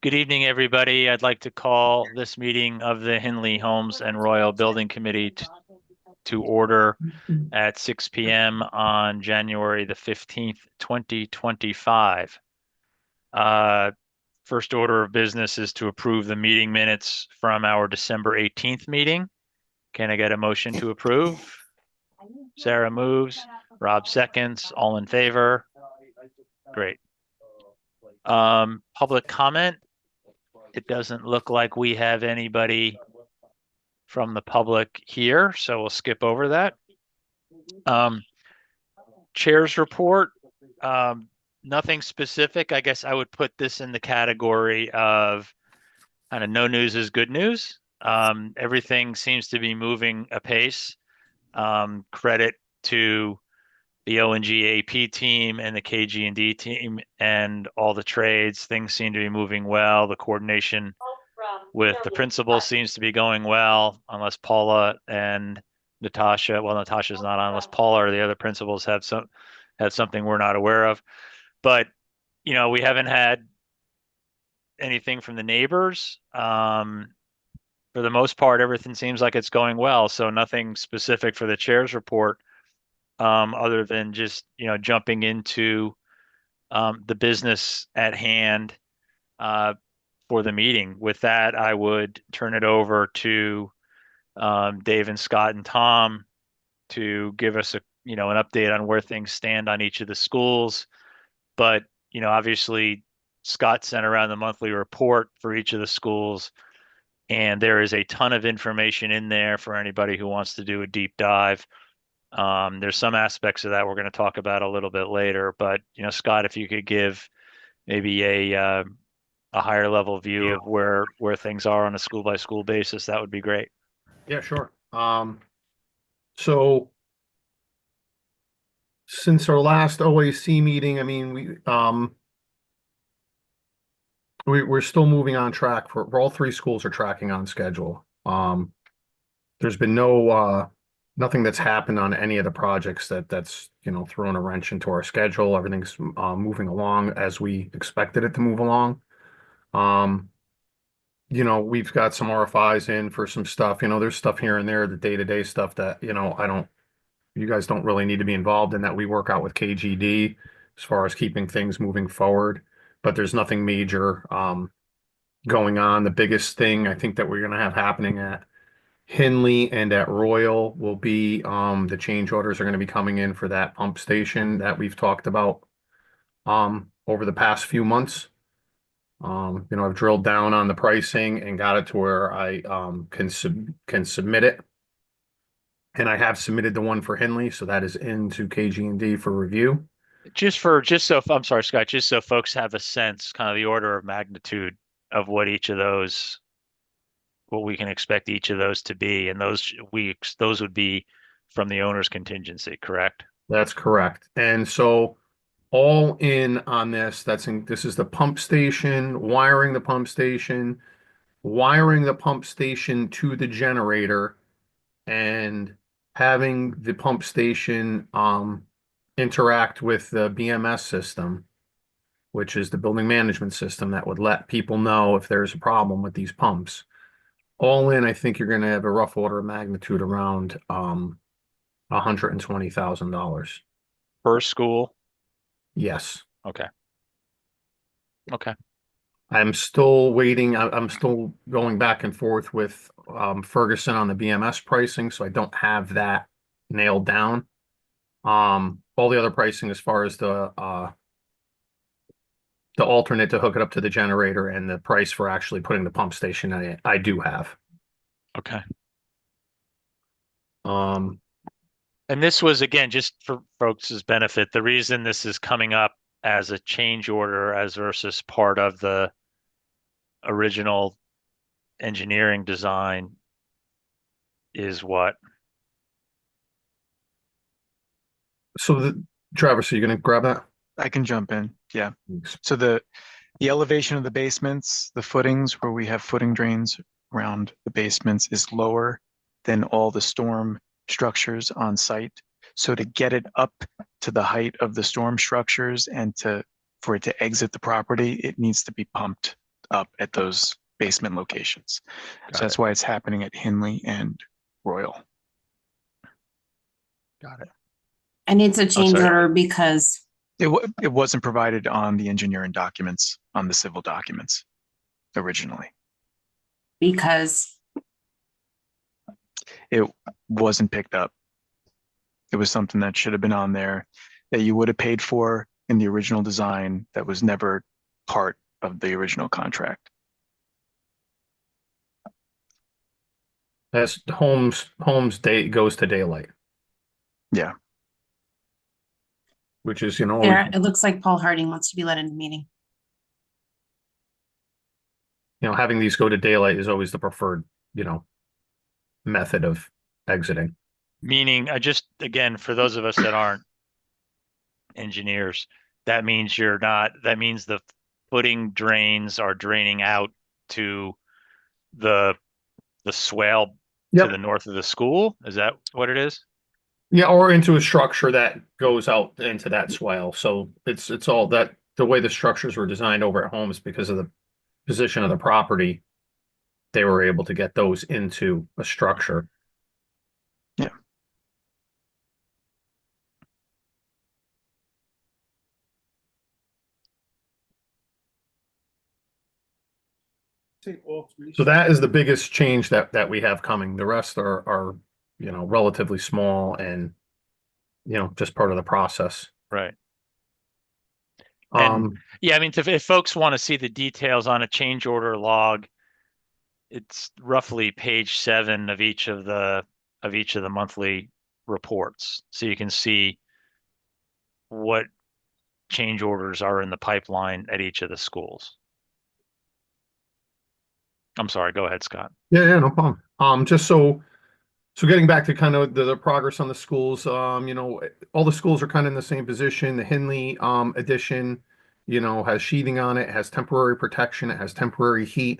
Good evening, everybody. I'd like to call this meeting of the Henley Homes and Royal Building Committee to order at 6 p.m. on January the 15th, 2025. First order of business is to approve the meeting minutes from our December 18th meeting. Can I get a motion to approve? Sarah moves, Rob seconds, all in favor? Great. Public comment. It doesn't look like we have anybody from the public here, so we'll skip over that. Chair's report, nothing specific. I guess I would put this in the category of kind of no news is good news. Everything seems to be moving apace. Credit to the O&G AP team and the KG&D team and all the trades. Things seem to be moving well. The coordination with the principal seems to be going well, unless Paula and Natasha, well, Natasha's not on, unless Paula or the other principals have something we're not aware of. But, we haven't had anything from the neighbors. For the most part, everything seems like it's going well. So nothing specific for the chair's report, other than just, jumping into the business at hand for the meeting. With that, I would turn it over to Dave and Scott and Tom to give us an update on where things stand on each of the schools. But, obviously Scott sent around the monthly report for each of the schools, and there is a ton of information in there for anybody who wants to do a deep dive. There's some aspects of that we're going to talk about a little bit later, but, Scott, if you could give maybe a higher level view of where things are on a school by school basis, that would be great. Yeah, sure. So since our last OAC meeting, I mean, we're still moving on track for all three schools are tracking on schedule. There's been nothing that's happened on any of the projects that's thrown a wrench into our schedule. Everything's moving along as we expected it to move along. We've got some RFIs in for some stuff. There's stuff here and there, the day-to-day stuff that, you guys don't really need to be involved in, that we work out with KGD as far as keeping things moving forward. But there's nothing major going on. The biggest thing I think that we're going to have happening at Henley and at Royal will be the change orders are going to be coming in for that pump station that we've talked about over the past few months. I've drilled down on the pricing and got it to where I can submit it. And I have submitted the one for Henley, so that is into KG&D for review. I'm sorry, Scott, just so folks have a sense, kind of the order of magnitude of what we can expect each of those to be, and those would be from the owner's contingency, correct? That's correct. And so all in on this, this is the pump station, wiring the pump station, to the generator, and having the pump station interact with the BMS system, which is the building management system that would let people know if there's a problem with these pumps. All in, I think you're going to have a rough order of magnitude around $120,000. Per school? Yes. Okay. I'm still waiting. I'm still going back and forth with Ferguson on the BMS pricing, so I don't have that nailed down. All the other pricing as far as the alternate to hook it up to the generator and the price for actually putting the pump station in it, I do have. Okay. And this was, again, just for folks' benefit, the reason this is coming up as a change order as versus part of the original engineering design is what? So Travis, are you going to grab that? I can jump in. Yeah. Thanks. So the elevation of the basements, the footings where we have footing drains around the basements is lower than all the storm structures on site. So to get it up to the height of the storm structures and for it to exit the property, it needs to be pumped up at those basement locations. Got So that's it. why it's happening at Hinley and Royal. Got it. And it's a Oh, change sorry. order because It wasn't provided on the engineering documents, on the civil documents originally. because It wasn't picked up. It was something that should have been on there that you would have paid for in the original design that was never part of the original contract. As Holmes day goes to daylight, Yeah. which is, you know, there, it looks like Paul Harding wants to be led in the meeting. having these go to daylight is always the preferred, method of exiting. Meaning, again, for those of us that aren't engineers, that means that means the footing drains are draining out to the swale to the north of the school. Is that what it is? Yeah, or into a structure that goes out into that swale. So it's all that the way the structures were designed over at Holmes because of the position of the property, they were able to get those into a structure. Yeah. So that is the biggest change that we have coming. The rest are relatively small and just part of the process. Right. And yeah, I mean, if folks want to see the details on a change order log, it's roughly page 7 of each of the monthly reports. So you can see what change orders are in the pipeline at each of the schools. I'm sorry, go ahead, Scott. Yeah, no problem. Just so getting back to kind of the progress on the schools, all the schools are kind of in the same position. The Hinley addition, has sheathing on it, has temporary protection, it has temporary heat.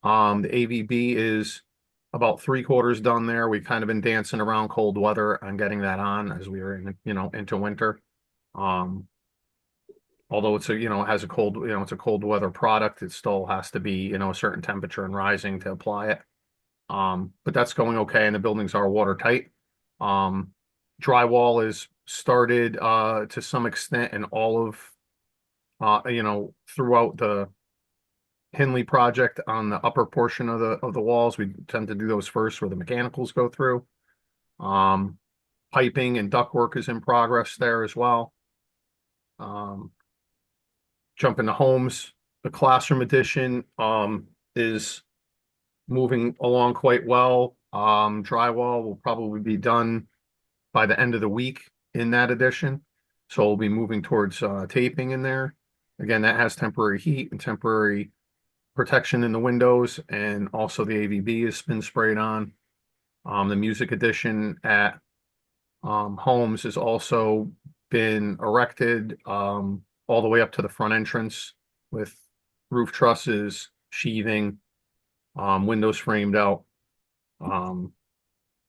The AVB is about 3/4 done there. We've kind of been dancing around cold weather on getting that on as we were in, into winter. Although it's it has a cold, it's a cold weather product, it still has to be, a certain temperature and rising to apply it. But that's going okay, and the buildings are watertight. Drywall is started to some extent in all of throughout the Hinley project on the upper portion of the walls. We tend to do those first where the mechanicals go through. Piping and ductwork is in progress there as well. Jumping to Homes, the classroom edition is moving along quite well. Drywall will probably be done by the end of the week in that edition. So we'll be moving towards taping in there. Again, that has temporary heat and temporary protection in the windows, and also the AVB has been sprayed on. The music edition at Homes has also been erected all the way up to the front entrance with roof trusses, sheathing, windows framed out. We're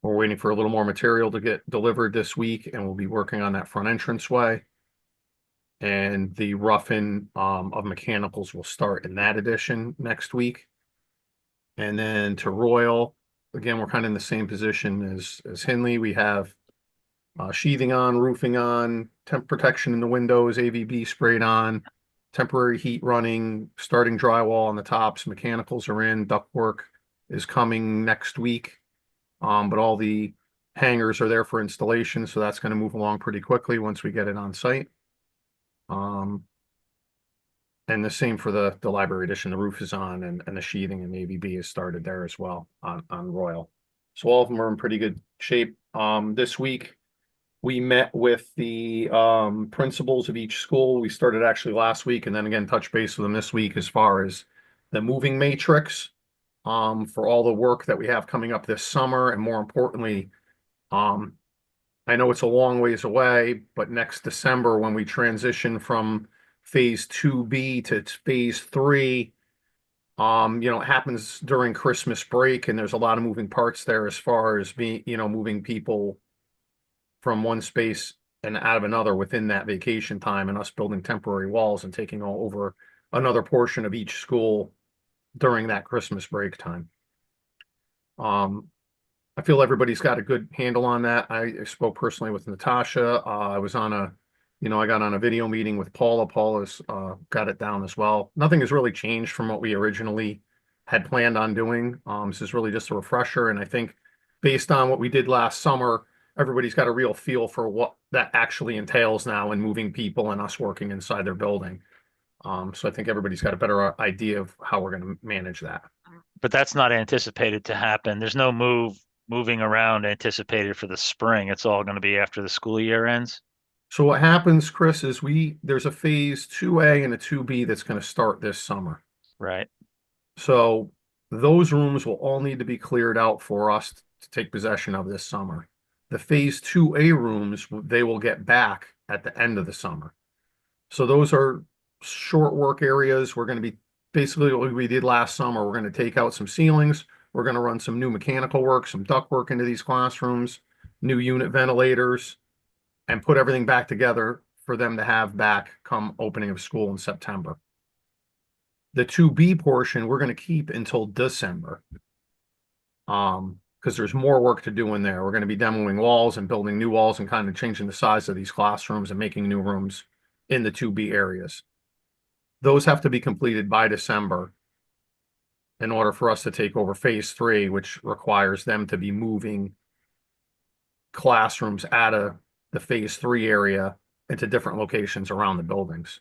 waiting for a little more material to get delivered this week, and we'll be working on that front entranceway. And the roughing of mechanicals will start in that edition next week. And then to Royal, again, we're kind of in the same position as Hinley. We have sheathing on, roofing on, temp protection in the windows, AVB sprayed on, temporary heat running, starting drywall on the tops, mechanicals are in, ductwork is coming next week. But all the hangers are there for installation, so that's going to move along pretty quickly once we get it on site. And the same for the library edition. The roof is on, and the sheathing and AVB is started there as well on Royal. So all of them are in pretty good shape. This week we met with the principals of each school. We started actually last week, and then again touch base with them this week as far as the moving matrix for all the work that we have coming up this summer, and more importantly, I know it's a long ways away, but next December when we transition from phase 2B to phase 3, it happens during Christmas break, and there's a lot of moving parts there as far as being, moving people from one space and out of another within that vacation time, and us building temporary walls and taking over another portion of each school during that Christmas break time. I feel everybody's got a good handle on that. I spoke personally with Natasha. I was on I got on a video meeting with Paula. Paula's got it down as well. Nothing has really changed from what we originally had planned on doing. This is really just a refresher, and I think based on what we did last summer, everybody's got a real feel for what that actually entails now in moving people and us working inside their building. So I think everybody's got a better idea of how we're going to manage that. But that's not anticipated to happen. There's no moving around anticipated for the spring. It's all going to be after the school year ends. So what happens, Chris, is there's a phase 2A and a 2B that's going to start this summer. Right. So those rooms will all need to be cleared out for us to take possession of this summer. The phase 2A rooms, they will get back at the end of the summer. So those are short work areas. We're going to be basically what we did last summer. We're going to take out some ceilings. We're going to run some new mechanical work, some duct work into these classrooms, new unit ventilators, and put everything back together for them to have back come opening of school in September. The 2B portion, we're going to keep until December. Because there's more work to do in there. We're going to be demoing walls and building new walls and kind of changing the size of these classrooms and making new rooms in the 2B areas. Those have to be completed by December in order for us to take over phase 3, which requires them to be moving classrooms out of the phase 3 area into different locations around the buildings.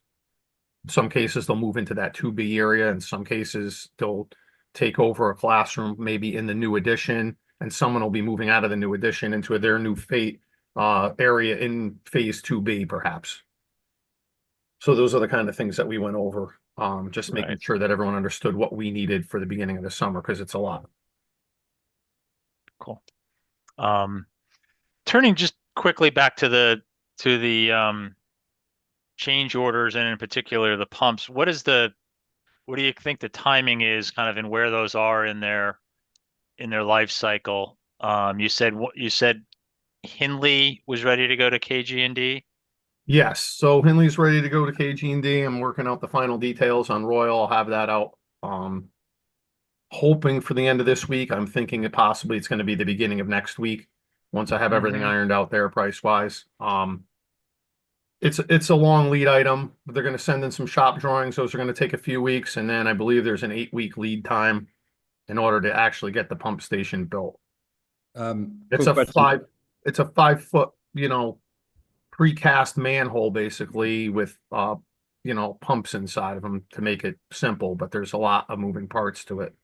In some cases, they'll move into that 2B area. In some cases, they'll take over a classroom, maybe in the new addition, and someone will be moving out of the new addition into their new area in phase 2B, perhaps. So those are the kind of things that we went over, just making sure that everyone understood what we needed for the beginning of the summer, because it's a lot. Cool. Turning just quickly back to the change orders, and in particular the pumps. What do you think the timing is, kind of, and where those are in their life cycle? You said Hindley was ready to go to KG&D. Yes, so Henley's ready to go to KG&D. I'm working out the final details on Royal. I'll have that out. Hoping for the end of this week. I'm thinking that possibly it's going to be the beginning of next week once I have everything ironed out there price wise. It's a long lead item. They're going to send in some shop drawings. Those are going to take a few weeks, and then I believe there's an 8-week lead time in order to actually get the pump station built. It's a 5-foot, precast manhole basically with pumps inside of them to make it simple, but there's a lot of moving parts to it,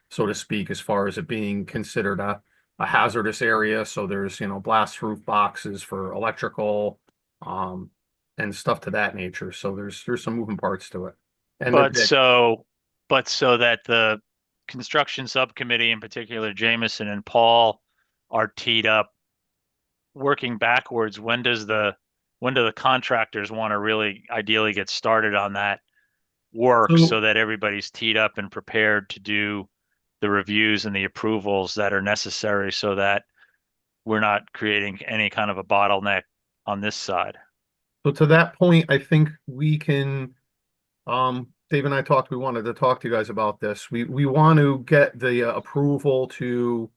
so to speak, as far as it being considered a hazardous area. So there's blast proof boxes for electrical and stuff to that nature. So there's some moving parts to it. And so that the construction subcommittee, in particular Jameson and Paul, are teed up working backwards. When do the contractors want to really ideally get started on that work, so that everybody's teed up and prepared to do the reviews and the approvals that are necessary, so that we're not creating any kind of a bottleneck on this side? So to that point, I think we can, Dave and I talked, we wanted to talk to you guys about this. We want to get the approval to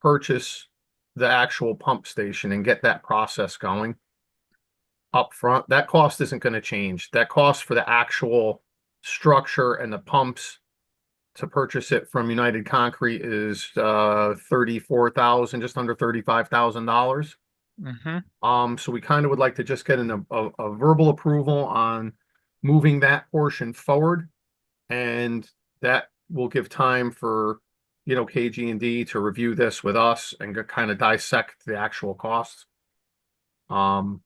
purchase the actual pump station and get that process going up front. That cost isn't going to change. That cost for the actual structure and the pumps to purchase it from United Concrete is $34,000, just under $35,000. So we kind of would like to just get a verbal approval on moving that portion forward, and that will give time for KG&D to review this with us and kind of dissect the actual costs. Well,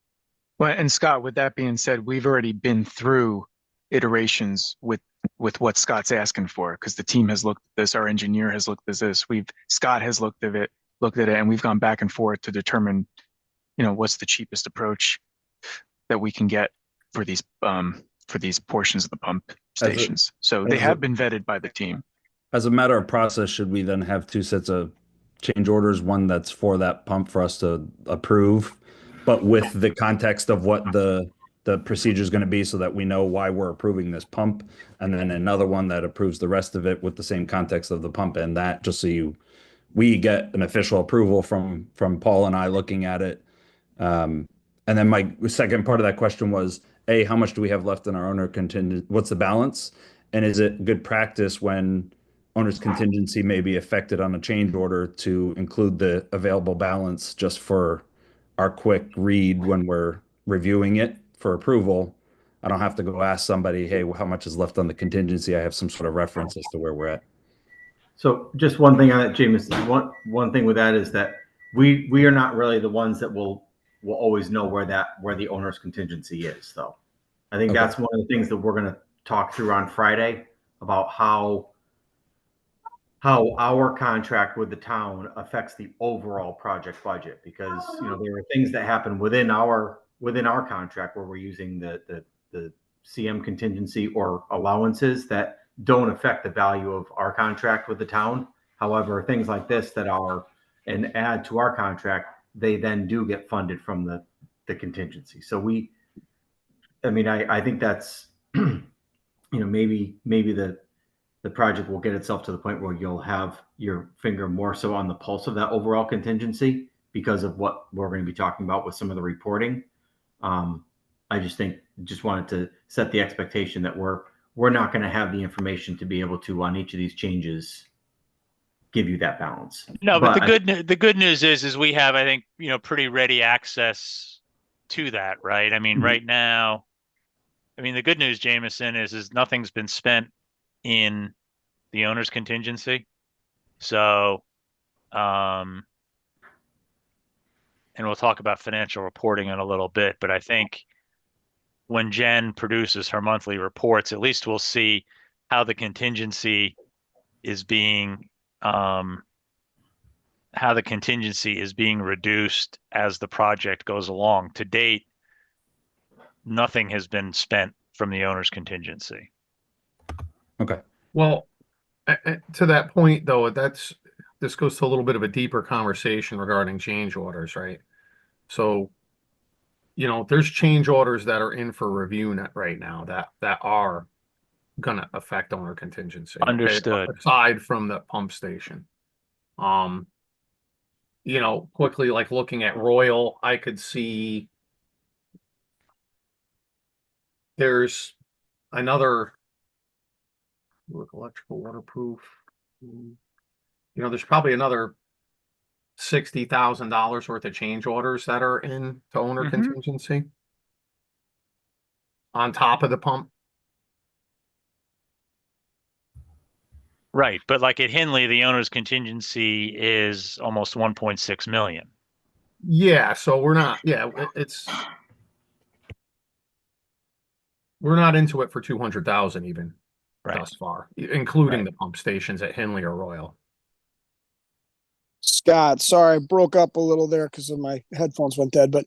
and Scott, with that being said, we've already been through iterations with what Scott's asking for, because the team has looked at this, our engineer has looked at this, Scott has looked at it, and we've gone back and forth to determine what's the cheapest approach that we can get for these portions of the pump stations. So they have been vetted by the team. As a matter of process, should we then have 2 sets of change orders, one that's for that pump for us to approve, but with the context of what the the procedure is going to be so that we know why we're approving this pump, and then another one that approves the rest of it with the same context of the pump and that, just so we get an official approval from Paul and I looking at it. And then my second part of that question was, A, how much do we have left in our owner contingent? What's the balance? And is it good practice when owner's contingency may be affected on a change order to include the available balance just for our quick read when we're reviewing it for approval? I don't have to go ask somebody, hey, how much is left on the contingency? I have some sort of reference as to where we're at. So just one thing on that, Jameson, one thing with that is that we are not really the ones that will always know where the owner's contingency is, though. I think that's one of the things that we're going to talk through on Friday about how our contract with the town affects the overall project budget, because there are things that happen within our contract where we're using the CM contingency or allowances that don't affect the value of our contract with the town. However, things like this that are an add to our contract, they then do get funded from the contingency. So I think that's maybe the project will get itself to the point where you'll have your finger more so on the pulse of that overall contingency because of what we're going to be talking about with some of the reporting. I just wanted to set the expectation that we're not going to have the information to be able to, on each of these changes, give you that balance. No, but the good news is we have, I think, pretty ready access to that, right? I mean, right now, the good news, Jameson, is nothing's been spent in the owner's contingency. So, and we'll talk about financial reporting in a little bit, but I think when Jen produces her monthly reports, at least we'll see how the contingency is being reduced as the project goes along. To date, nothing has been spent from the owner's contingency. Okay. Well, to that point, though, this goes to a little bit of a deeper conversation regarding change orders, right? So, there's change orders that are in for review right now that are going to affect owner contingency. Understood. Okay? Aside from the pump station. Quickly, like looking at Royal, I could see there's another electrical waterproof. There's probably another $60,000 worth of change orders that are in to owner contingency on top of the pump. Right, but like at Hinley, the owner's contingency is almost 1.6 million. Yeah, so we're not. Yeah, we're not into it for 200,000 even thus far, including the pump stations at Hinley or Royal. Scott, sorry, I broke up a little there because of my headphones went dead. But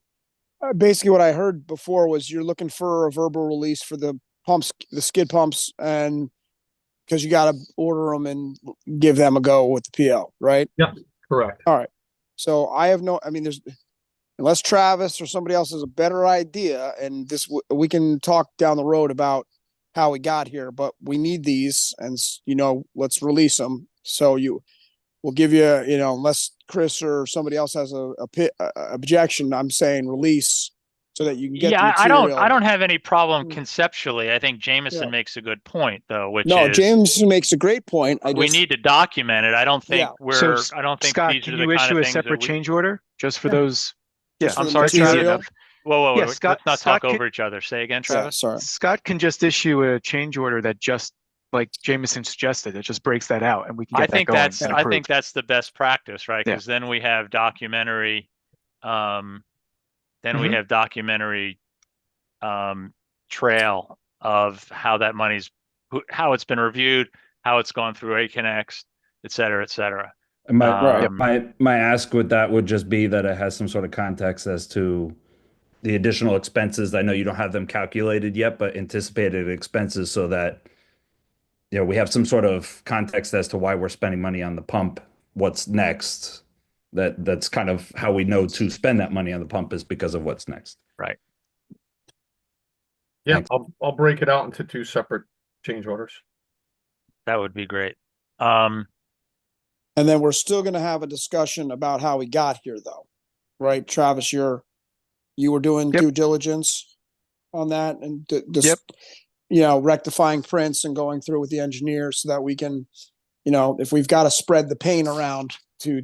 basically, what I heard before was you're looking for a verbal release for the pumps, the skid pumps, and because you got to order them and give them a go with the PO, right? Yep, correct. All right. So there's, unless Travis or somebody else has a better idea, and we can talk down the road about how we got here, but we need these, and let's release them. So we'll give you, unless Chris or somebody else has a objection, I'm saying release so that you can get the material. I don't have any problem conceptually. I think Jameson makes a good point, though, Jameson makes a great point. We need to document it. I don't think Scott, these can are the you kind issue of a things separate change order just for those? Yeah, I'm sorry, Travis. Whoa, Yeah, let's not talk over each other. Say again, Travis. Sorry. Scott can just issue a change order that just, like Jameson suggested, it just breaks that out, and we can get that going. I think that's the best practice, right? Because then we have documentary. We have documentary trail of how that how it's been reviewed, how it's gone through AConnex, et cetera, et cetera. My ask with that would just be that it has some sort of context as to the additional expenses. I know you don't have them calculated yet, but anticipated expenses, so that we have some sort of context as to why we're spending money on the pump. What's next? That's kind of how we know to spend that money on the pump, is because of what's next. Right. Yeah, Thanks. I'll break it out into two separate change orders. That would be great. And then we're still gonna have a discussion about how we got here though, right? Travis, you were doing Yep. due diligence on that and just, Yep. you know, rectifying prints and going through with the engineer so that we can, you know, if we've got to spread the pain around to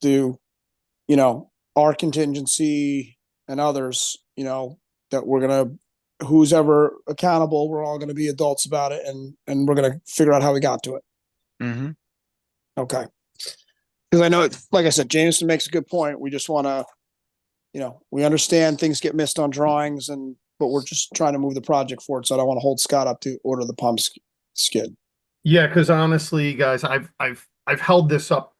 you know, our contingency and others, you know, that we're gonna, who's ever accountable, we're all gonna be adults about it and we're gonna figure out how we got to it. Mm-hmm. Okay. Because I know, like I said, Jameson makes a good point. We just want to, you know, we understand things get missed on drawings but we're just trying to move the project forward. So I don't want to hold Scott up to order the pump skid. Yeah, because honestly, guys, I've held this up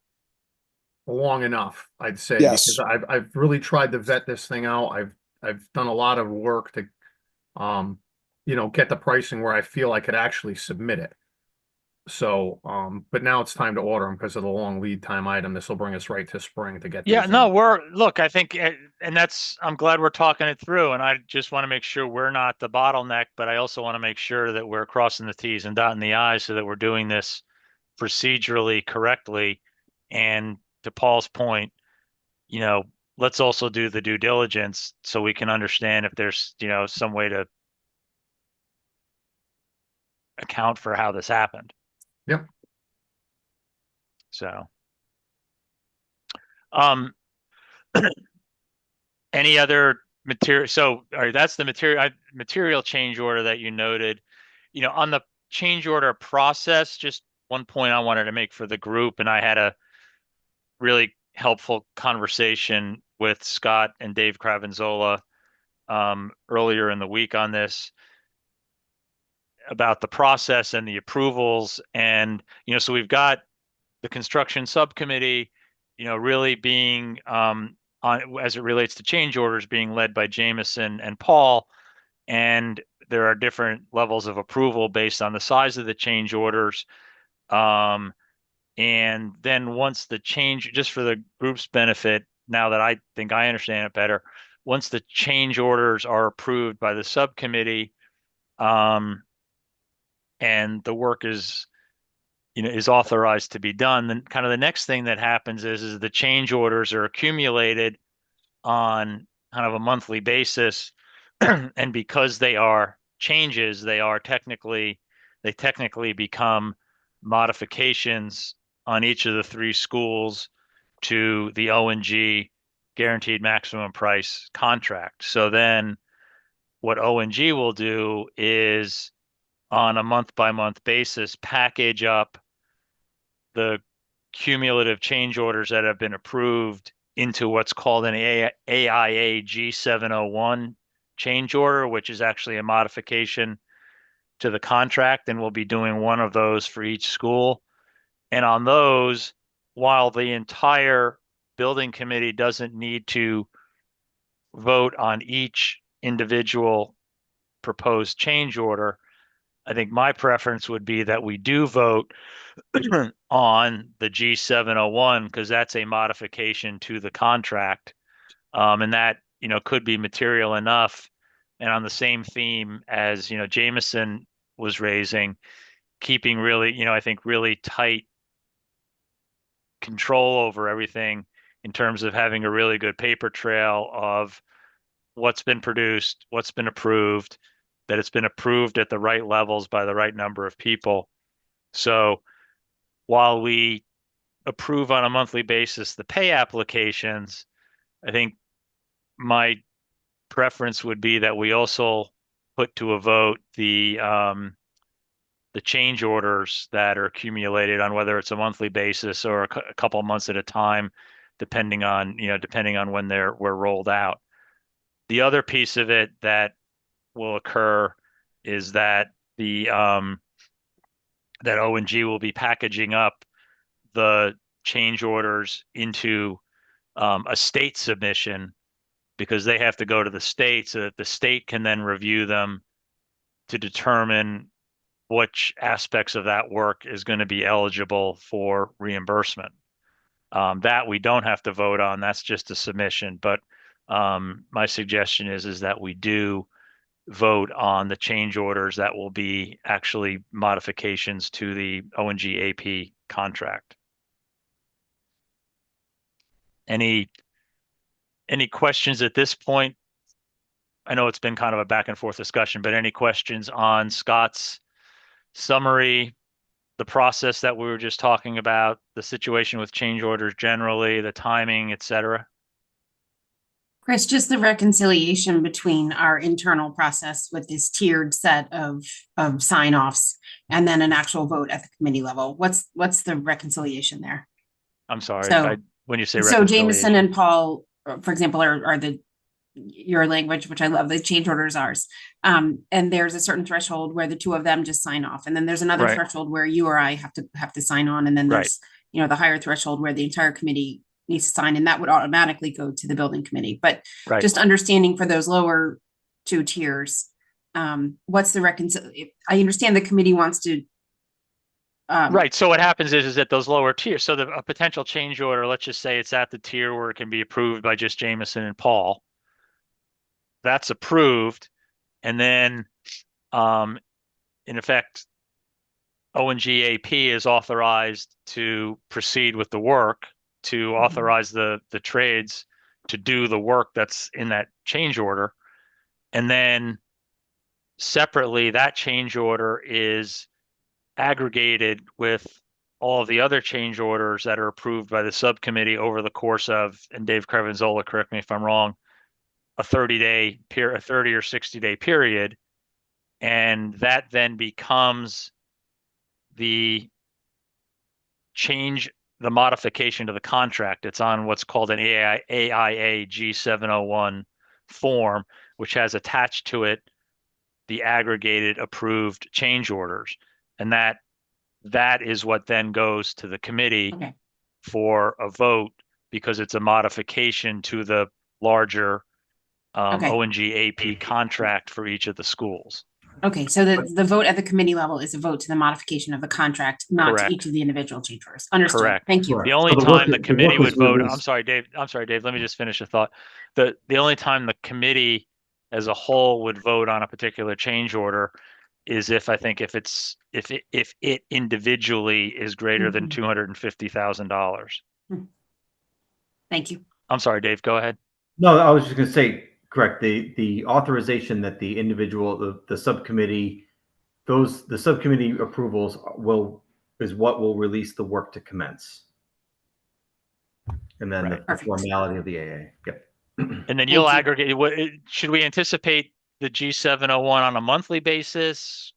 long enough, I'd say, Yes. because I've really tried to vet this thing out. I've done a lot of work to you know, get the pricing where I feel I could actually submit it. So, but now it's time to order them because of the long lead time item. This will bring us right to spring to get Yeah, these no, in. look, I think, and I'm glad we're talking it through. And I just want to make sure we're not the bottleneck, but I also want to make sure that we're crossing the T's and dotting the I's so that we're doing this procedurally correctly. And to Paul's point, you know, let's also do the due diligence so we can understand if there's, you know, some way to account for how this happened. Yep. So, um, any other material? So, all right, that's the material change order that you noted. You know, on the change order process, just one point I wanted to make for the group, and I had a really helpful conversation with Scott and Dave Cravenzola earlier in the week on this about the process and the approvals. And, you know, so we've got the construction subcommittee, you know, really being on as it relates to change orders being led by Jameson and Paul. And there are different levels of approval based on the size of the change orders. And then once the change, just for the group's benefit, now that I think I understand it better, once the change orders are approved by the subcommittee, and the work is, you know, is authorized to be done, then kind of the next thing that happens is the change orders are accumulated on kind of a monthly basis. And because they are changes, they technically become modifications on each of the three schools to the O&G guaranteed maximum price contract. So then what O&G will do is on a month by month basis, package up the cumulative change orders that have been approved into what's called an AIA G701 change order, which is actually a modification to the contract, and we'll be doing one of those for each school. And on those, while the entire building committee doesn't need to vote on each individual proposed change order, I think my preference would be that we do vote on the G701 because that's a modification to the contract. And that, you know, could be material enough. And on the same theme as, you know, Jameson was raising, keeping really, you know, I think really tight control over everything in terms of having a really good paper trail of what's been produced, what's been approved, that it's been approved at the right levels by the right number of people. So while we approve on a monthly basis the pay applications, I think my preference would be that we also put to a vote the change orders that are accumulated on whether it's a monthly basis or a couple of months at a time, depending on when we're rolled out. The other piece of it that will occur is that that O&G will be packaging up the change orders into a state submission because they have to go to the state so that the state can then review them to determine which aspects of that work is going to be eligible for reimbursement. That we don't have to vote on. That's just a submission. But my suggestion is that we do vote on the change orders that will be actually modifications to the O&G AP contract. Any questions at this point? I know it's been kind of a back and forth discussion, but any questions on Scott's summary, the process that we were just talking about, the situation with change orders generally, the timing, et cetera? Chris, just the reconciliation between our internal process with this tiered set of sign-offs and then an actual vote at the committee level. What's the reconciliation there? I'm sorry, So- when you say So Jameson reconciliation. and Paul, for example, are your language, which I love, the change orders ours. And there's a certain threshold where the two of them just sign off. And then there's another Right. threshold where you or I have to sign on. And then Right. there's, the higher threshold where the entire committee needs to sign, and that would automatically go to the building committee. But Right. just understanding for those lower two tiers, what's the I understand the committee wants to. Right. So what happens is that those lower tiers, so a potential change order, let's just say it's at the tier where it can be approved by just Jameson and Paul. That's approved. And then, in effect, O&G AP is authorized to proceed with the work, to authorize the trades to do the work that's in that change order. And then separately, that change order is aggregated with all of the other change orders that are approved by the subcommittee over the course of, and Dave Crevenzola, correct me if I'm wrong, a 30-day period, a 30 or 60-day period. And that then becomes the modification to the contract. It's on what's called an AIA G701 form, which has attached to it the aggregated approved change orders. And that is what then goes to the committee Okay. for a vote, because it's a modification to the larger Okay. O&G AP contract for each of the schools. Okay, so the vote at the committee level is a vote to the modification of the contract, not Correct. to each of the individual change orders. Understood. Correct. Thank you. Correct. The only So the time work- the the work committee was would vote, released- I'm sorry, Dave, let me just finish the thought. The only time the committee as a whole would vote on a particular change order is if it individually is greater than $250,000. Thank you. I'm sorry, Dave, go ahead. No, I was just gonna say, correct, the authorization that the individual, the subcommittee, the subcommittee approvals is what will release the work to commence. And then the Perfect. formality of the AA. Yep. And then you'll you. aggregate, should we anticipate the G701 on a monthly basis?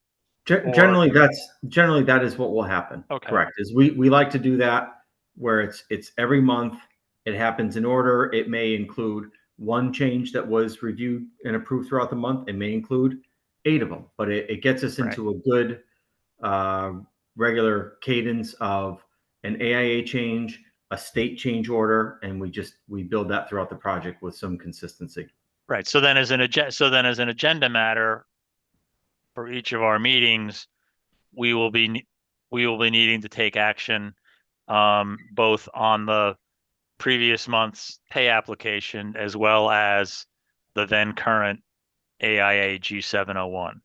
Generally, that is what will happen. Okay. Correct. Is we like to do that where it's every month. It happens in order. It may include one change that was reviewed and approved throughout the month. It may include 8 of them, but it gets us into a good regular cadence of an AIA change, a state change order, and we build that throughout the project with some consistency. Right. So then as an agenda matter for each of our meetings, we will be needing to take action both on the previous month's pay application as well as the then current AIA G701,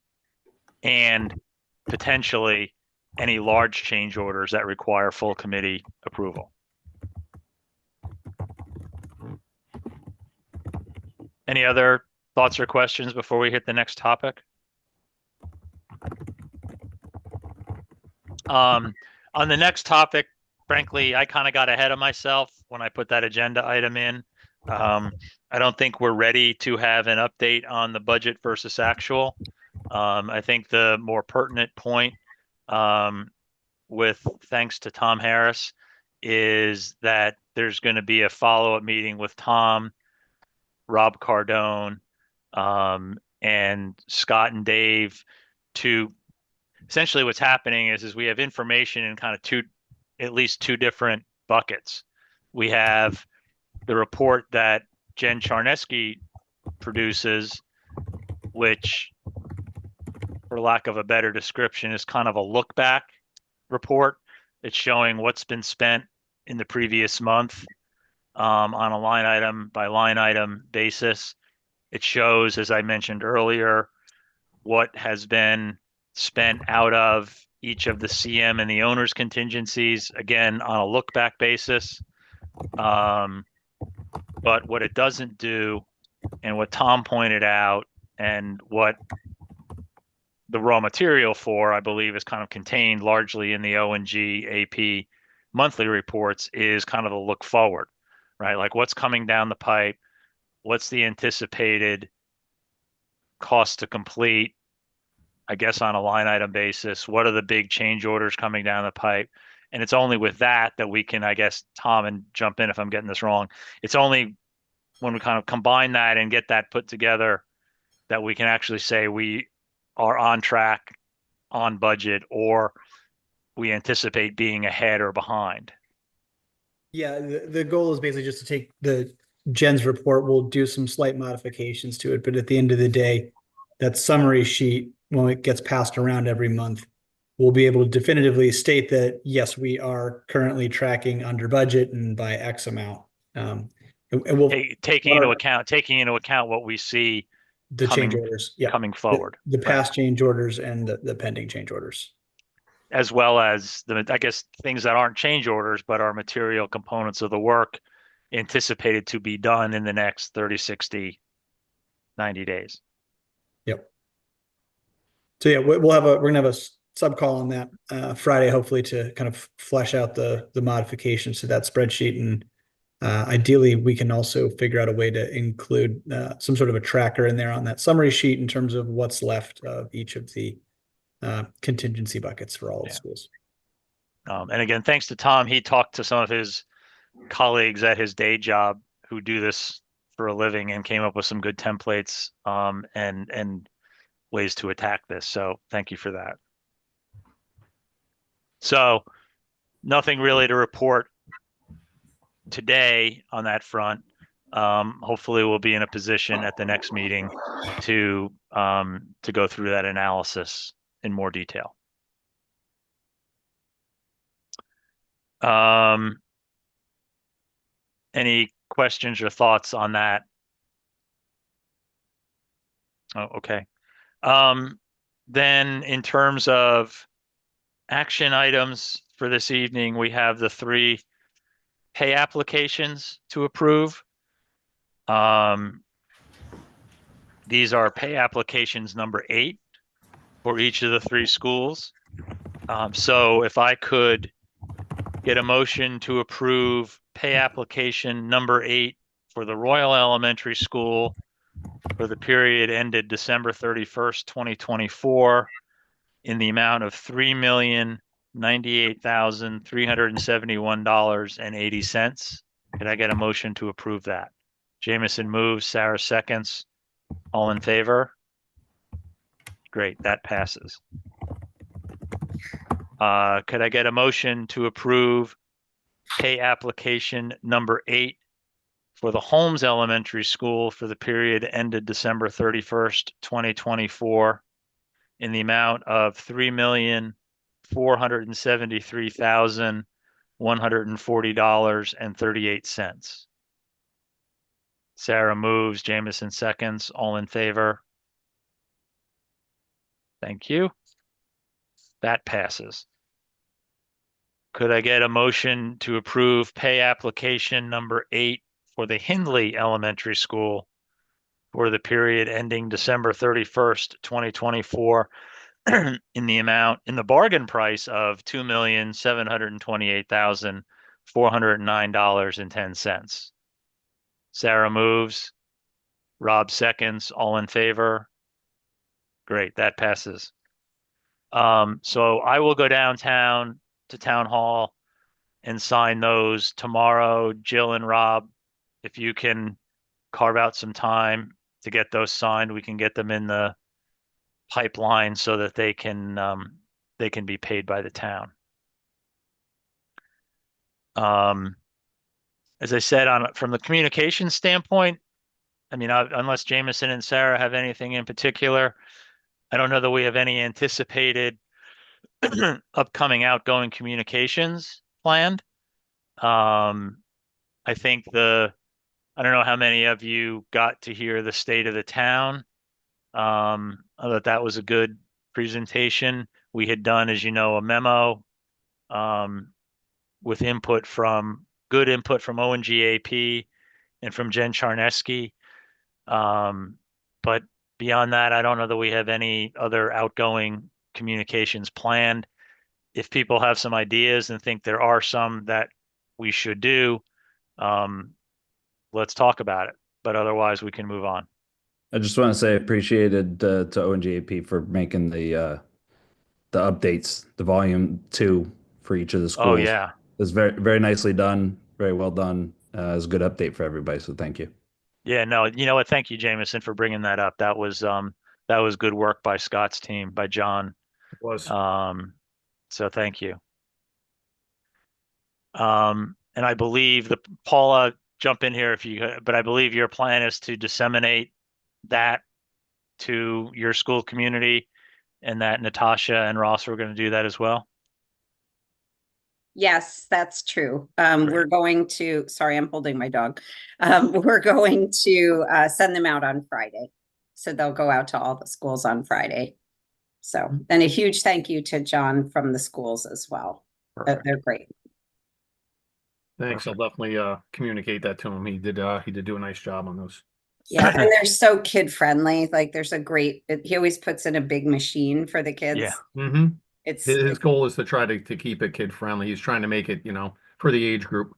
and potentially any large change orders that require full committee approval. Any other thoughts or questions before we hit the next topic? On the next topic, frankly, I kind of got ahead of myself when I put that agenda item in. I don't think we're ready to have an update on the budget versus actual. I think the more pertinent point, with thanks to Tom Harris, is that there's going to be a follow-up meeting with Tom, Rob Cardone, and Scott and Dave to essentially what's happening is we have information in kind of at least two different buckets. We have the report that Jen Charneski produces, which, for lack of a better description, is kind of a look back report. It's showing what's been spent in the previous month on a line item by line item basis. It shows, as I mentioned earlier, what has been spent out of each of the CM and the owner's contingencies, again, on a look back basis. But what it doesn't do, and what Tom pointed out, and what the raw material for, I believe, is kind of contained largely in the O&G AP monthly reports, is kind of a look forward, right? Like what's coming down the pipe, what's the anticipated cost to complete, I guess on a line item basis, what are the big change orders coming down the pipe? And it's only with that we can, I guess, Tom, and jump in if I'm getting this wrong. It's only when we kind of combine that and get that put together that we can actually say we are on track, on budget, or we anticipate being ahead or behind. Yeah, the goal is basically just to take the Jen's report. We'll do some slight modifications to it, but at the end of the day, that summary sheet, when it gets passed around every month, we'll be able to definitively state that, yes, we are currently tracking under budget and by X amount. And we'll taking into account what we see the change orders, yeah, coming forward, the past change orders and the pending change orders, as well as I guess things that aren't change orders but are material components of the work anticipated to be done in the next 30, 60, 90 days. Yep. So yeah, we're gonna have a sub call on that Friday, hopefully, to kind of flesh out the modifications to that spreadsheet. And ideally, we can also figure out a way to include some sort of a tracker in there on that summary sheet in terms of what's left of each of the contingency buckets for all of the schools. And again, thanks to Tom, he talked to some of his colleagues at his day job who do this for a living and came up with some good templates and ways to attack this. So thank you for that. So nothing really to report today on that front. Hopefully we'll be in a position at the next meeting to go through that analysis in more detail. Any questions or thoughts on that? Oh, okay. Then in terms of action items for this evening, we have the 3 pay applications to approve. These are pay applications number 8 for each of the 3 schools. So if I could get a motion to approve pay application number 8 for the Royal Elementary School for the period ended December 31st, 2024, in the amount of $3,098,371.80. Could I get a motion to approve that? Jameson moves, Sarah seconds. All in favor? Great, that passes. Could I get a motion to approve pay application number 8 for the Holmes Elementary School for the period ended December 31st, 2024, in the amount of $3,473,140.38. Sarah moves, Jameson seconds. All in favor? Thank you. That passes. Could I get a motion to approve pay application number 8 for the Hindley Elementary School for the period ending December 31st, 2024, in the bargain price of $2,728,409.10. Sarah moves, Rob seconds. All in favor? Great, that passes. So I will go downtown to Town Hall and sign those tomorrow. Jill and Rob, if you can carve out some time to get those signed, we can get them in the pipeline so that they can be paid by the town. As I said, from the communication standpoint, I mean, unless Jameson and Sarah have anything in particular, I don't know that we have any anticipated upcoming outgoing communications planned. I think I don't know how many of you got to hear the state of the town I thought that was a good presentation. We had done, as you know, a memo with good input from ONGAP and from Jen Charneski. But beyond that, I don't know that we have any other outgoing communications planned. If people have some ideas and think there are some that we should do, let's talk about it. But otherwise, we can move on. I just want to say appreciated to ONGAP for making the updates, the volume 2 for each of the schools. Oh yeah, It was very, very nicely done, very well done. It was a good update for everybody, so thank you. yeah. No, you know what? Thank you, Jameson, for bringing that up. That was good work by Scott's team, by John. It was. So thank you. And I believe Paula, jump in here but I believe your plan is to disseminate that to your school community, and that Natasha and Ross are going to do that as well. Yes, that's true. Great. We're going to, sorry, I'm holding my dog. We're going to send them out on Friday. So they'll go out to all the schools on Friday. So, and a huge thank you to John from the schools as well. They're great. Thanks. I'll definitely communicate that to him. He did do a nice job on those. Yeah, and they're so kid friendly. Like there's he always puts in a big machine for the kids. Yeah. Mm-hmm. His It's goal is to try to keep it kid friendly. He's trying to make it, for the age group.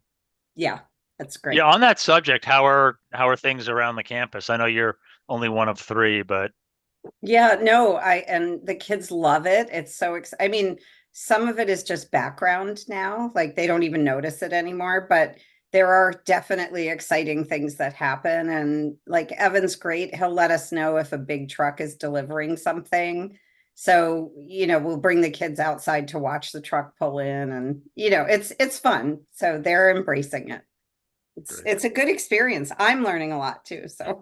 yeah, that's great. Yeah. On that subject, how are things around the campus? I know you're only one of 3, but Yeah, no, and the kids love it. It's so I mean, some of it is just background now, like they don't even notice it anymore, but there are definitely exciting things that happen. And like Evan's great. He'll let us know if a big truck is delivering something. So, we'll bring the kids outside to watch the truck pull in, and it's fun. So they're embracing it. It's a good experience. I'm learning a lot too. So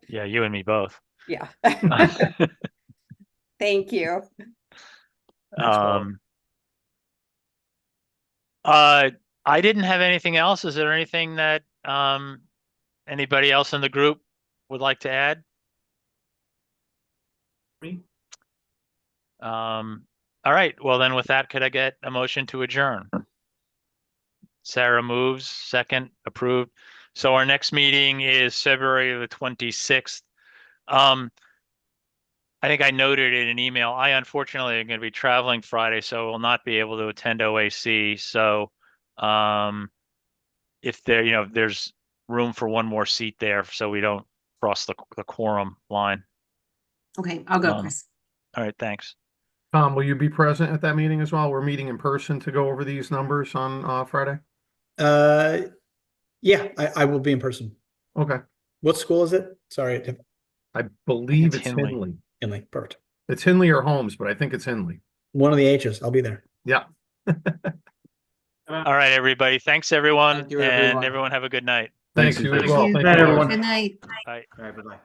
yeah, you and me both. yeah. Thank you. I didn't have anything else. Is there anything that anybody else in the group would like to add? Me? All right. Well, then with that, could I get a motion to adjourn? Sarah moves, second, approved. So our next meeting is February the 26th. I think I noted in an email, I unfortunately am going to be traveling Friday, so I will not be able to attend OAC. So if there's room for one more seat there, so we don't cross the quorum line. Okay, I'll go, Chris. All right, thanks. Tom, will you be present at that meeting as well? We're meeting in person to go over these numbers on Friday. Yeah, I will be in person. Okay. What school is it? Sorry. I believe it's it's Hinley. Hinley. Hinley. Perfect. It's Hinley or Holmes, but I think it's Hinley. One of the H's. I'll be there. Yeah. All right, everybody. Thanks, everyone. Thank you, and everyone. everyone have a good night. Thanks. You as well. you. Thank you. Good night. Bye. All right, bye-bye.